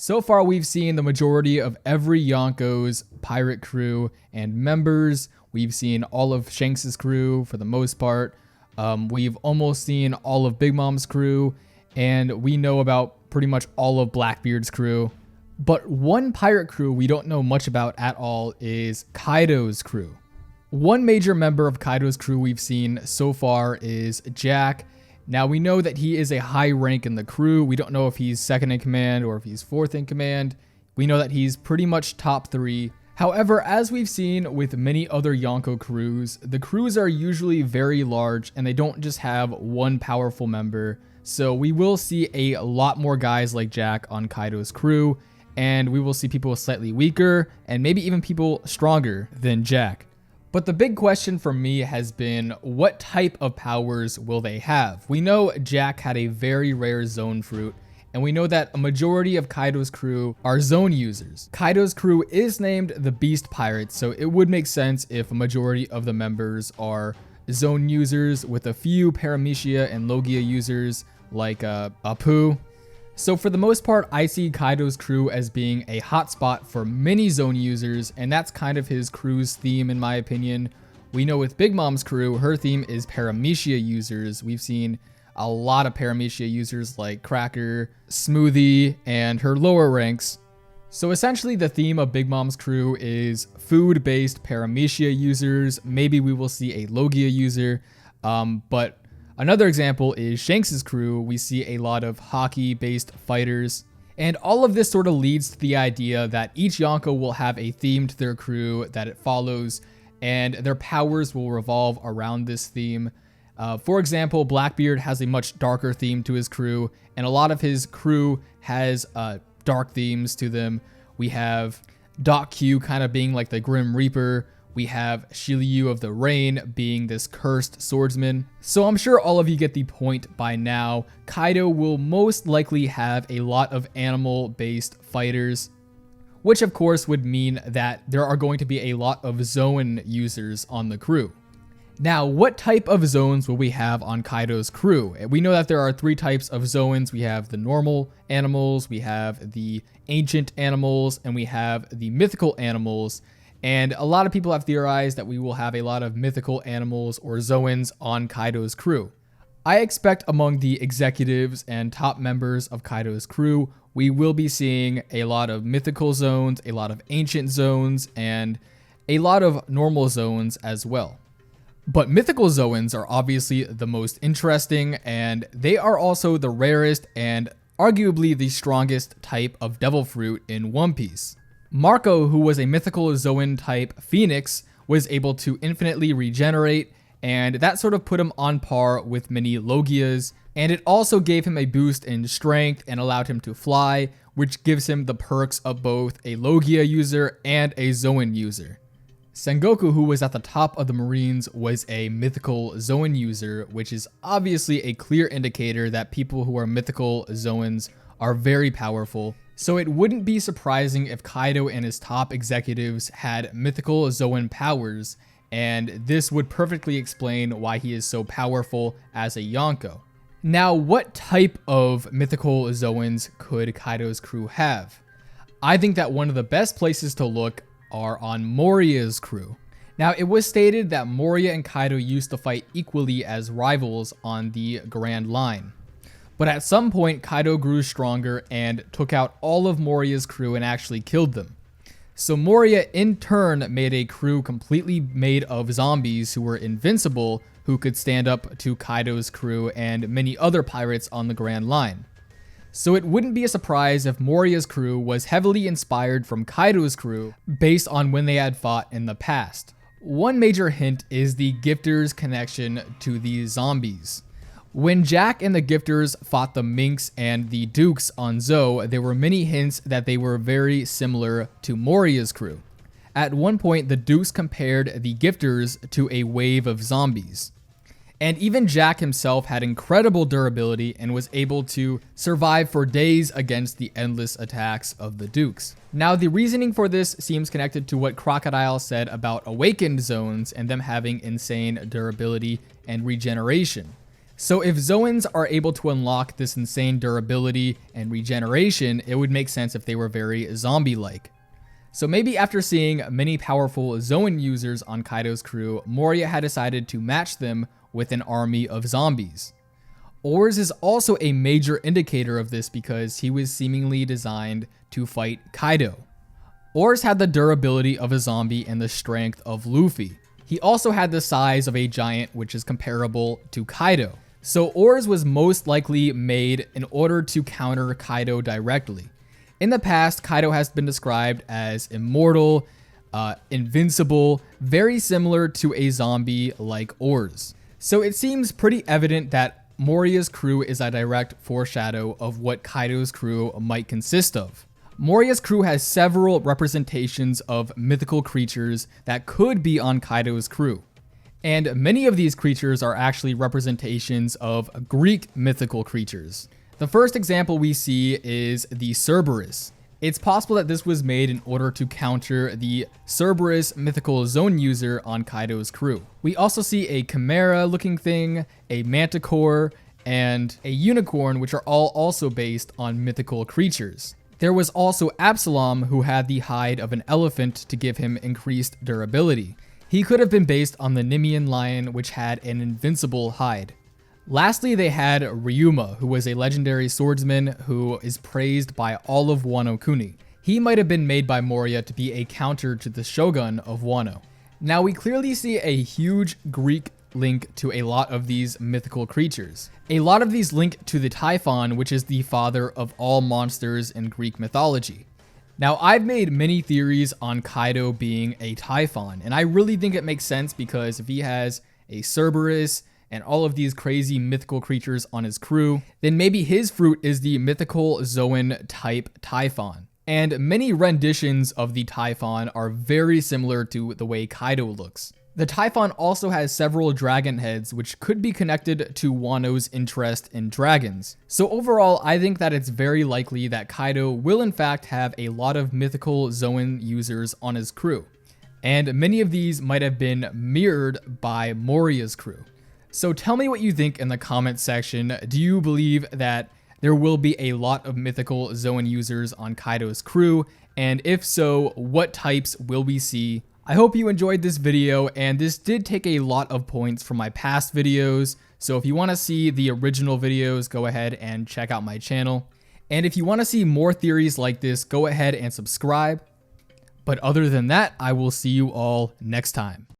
So far, we've seen the majority of every Yonko's pirate crew and members. We've seen all of Shanks' crew for the most part. We've almost seen all of Big Mom's crew, and we know about pretty much all of Blackbeard's crew. But one pirate crew we don't know much about at all is Kaido's crew. One major member of Kaido's crew we've seen so far is Jack. Now, we know that he is a high rank in the crew. We don't know if he's second in command or if he's fourth in command. We know that he's pretty much top 3. However, as we've seen with many other Yonko crews, the crews are usually very large and they don't just have one powerful member. So we will see a lot more guys like Jack on Kaido's crew, and we will see people slightly weaker and maybe even people stronger than Jack. But the big question for me has been, what type of powers will they have? We know Jack had a very rare Zoan fruit, and we know that a majority of Kaido's crew are Zoan users. Kaido's crew is named the Beast Pirates, so it would make sense if a majority of the members are Zoan users, with a few Paramecia and Logia users like Apu. So for the most part, I see Kaido's crew as being a hotspot for many Zoan users, and that's kind of his crew's theme in my opinion. We know with Big Mom's crew, her theme is Paramecia users. We've seen a lot of Paramecia users like Cracker, Smoothie, and her lower ranks. So essentially the theme of Big Mom's crew is food-based Paramecia users. Maybe we will see a Logia user, but another example is Shanks' crew. We see a lot of hockey-based fighters. And all of this sort of leads to the idea that each Yonko will have a theme to their crew that it follows, and their powers will revolve around this theme. For example, Blackbeard has a much darker theme to his crew, and a lot of his crew has dark themes to them. We have Doc Q kind of being like the Grim Reaper. We have Shiryu of the Rain being this cursed swordsman. So I'm sure all of you get the point by now. Kaido will most likely have a lot of animal-based fighters, which of course would mean that there are going to be a lot of Zoan users on the crew. Now, what type of Zoans will we have on Kaido's crew? We know that there are 3 types of Zoans. We have the normal animals, we have the ancient animals, and we have the mythical animals. And a lot of people have theorized that we will have a lot of mythical animals or Zoans on Kaido's crew. I expect among the executives and top members of Kaido's crew, we will be seeing a lot of mythical Zoans, a lot of ancient Zoans, and a lot of normal Zoans as well. But mythical Zoans are obviously the most interesting, and they are also the rarest and arguably the strongest type of devil fruit in One Piece. Marco, who was a mythical Zoan type Phoenix, was able to infinitely regenerate, and that sort of put him on par with many Logias, and it also gave him a boost in strength and allowed him to fly, which gives him the perks of both a Logia user and a Zoan user. Sengoku, who was at the top of the Marines, was a mythical Zoan user, which is obviously a clear indicator that people who are mythical Zoans are very powerful. So it wouldn't be surprising if Kaido and his top executives had mythical Zoan powers, and this would perfectly explain why he is so powerful as a Yonko. Now, what type of mythical Zoans could Kaido's crew have? I think that one of the best places to look are on Moria's crew. Now, it was stated that Moria and Kaido used to fight equally as rivals on the Grand Line. But at some point, Kaido grew stronger and took out all of Moria's crew and actually killed them. So Moria in turn made a crew completely made of zombies who were invincible, who could stand up to Kaido's crew and many other pirates on the Grand Line. So it wouldn't be a surprise if Moria's crew was heavily inspired from Kaido's crew based on when they had fought in the past. One major hint is the Gifters' connection to these zombies. When Jack and the Gifters fought the Minks and the Dukes on Zou, there were many hints that they were very similar to Moria's crew. At one point, the Dukes compared the Gifters to a wave of zombies. And even Jack himself had incredible durability and was able to survive for days against the endless attacks of the Dukes. Now, the reasoning for this seems connected to what Crocodile said about awakened Zoans and them having insane durability and regeneration. So if Zoans are able to unlock this insane durability and regeneration, it would make sense if they were very zombie-like. So maybe after seeing many powerful Zoan users on Kaido's crew, Moria had decided to match them with an army of zombies. Oars is also a major indicator of this because he was seemingly designed to fight Kaido. Oars had the durability of a zombie and the strength of Luffy. He also had the size of a giant, which is comparable to Kaido. So Oars was most likely made in order to counter Kaido directly. In the past, Kaido has been described as immortal, invincible, very similar to a zombie like Oars. So it seems pretty evident that Moria's crew is a direct foreshadow of what Kaido's crew might consist of. Moria's crew has several representations of mythical creatures that could be on Kaido's crew. And many of these creatures are actually representations of Greek mythical creatures. The first example we see is the Cerberus. It's possible that this was made in order to counter the Cerberus mythical Zoan user on Kaido's crew. We also see a chimera looking thing, a manticore, and a unicorn, which are all also based on mythical creatures. There was also Absalom, who had the hide of an elephant to give him increased durability. He could have been based on the Nemean lion, which had an invincible hide. Lastly, they had Ryuma, who was a legendary swordsman who is praised by all of Wano Kuni. He might have been made by Moria to be a counter to the Shogun of Wano. Now we clearly see a huge Greek link to a lot of these mythical creatures. A lot of these link to the Typhon, which is the father of all monsters in Greek mythology. Now, I've made many theories on Kaido being a Typhon, and I really think it makes sense because if he has a Cerberus and all of these crazy mythical creatures on his crew, then maybe his fruit is the mythical Zoan type Typhon. And many renditions of the Typhon are very similar to the way Kaido looks. The Typhon also has several dragon heads, which could be connected to Wano's interest in dragons. So overall, I think that it's very likely that Kaido will in fact have a lot of mythical Zoan users on his crew. And many of these might have been mirrored by Moria's crew. So tell me what you think in the comment section. Do you believe that there will be a lot of mythical Zoan users on Kaido's crew? And if so, what types will we see? I hope you enjoyed this video, and this did take a lot of points from my past videos. So if you want to see the original videos, go ahead and check out my channel. And if you want to see more theories like this, go ahead and subscribe. But other than that, I will see you all next time.